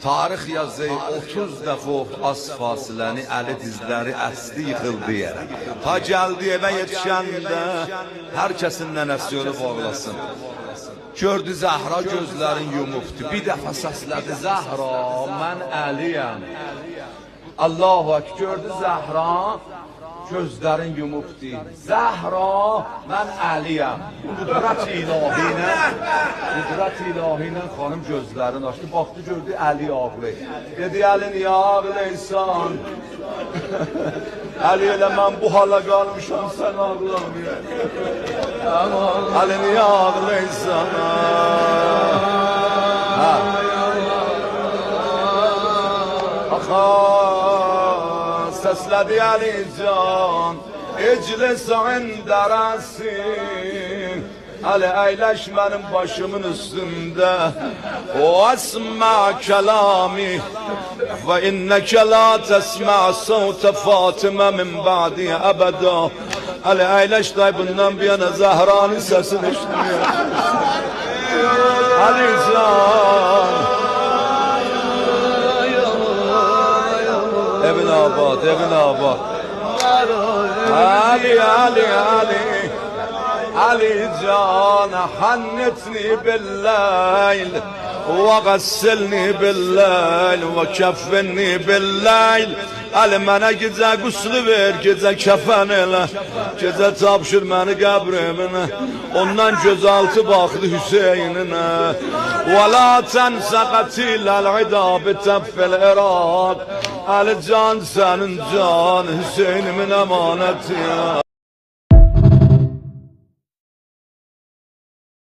Tarix yazı 30 dəfə az fasiləni əli dizləri əsli yıxıldı yerə. Ta gəldi evə yetişəndə hər kəsin nənəsi ölüb ağlasın. Gördü Zəhra gözlərin yumubdu. Bir dəfə səslədi Zəhra, mən Əliyəm. Allahu Ekber, gördü Zəhra gözlərin yumubdu. Zəhra, mən Əliyəm. Qudrət ilahi ilə xanım gözlərini açdı. Baxdı, gördü Əli ağlayır. Dedi, Əli niyə ağlayırsan? Əli elə mən bu hala qalmışam, sən ağlamıyor. Əli niyə ağlayırsan? Səslədi Əli can, eclis ində rəsin. Əli əyləş mənim başımın üstündə. O əsmə kəlami və innəkə la təsmə savtə Fatimə min ba'di əbədə. Əli əyləş day bundan bir yana Zəhranın səsini eşitmiyor. Əli can, evin abad, evin abad. Ali, Ali, Ali, Ali can, hannetni billeyl, ve gassilni billeyl, ve keffenni billeyl. Ali mənə gecə quslu ver, gecə kəfən elə, gecə tapşır məni qəbriminə, ondan gözaltı baxdı Hüseyninə. Və la tənsə qətiləl-ida bitəffəl İraq. Ali can sənin can, Hüseynimin əmanəti ya.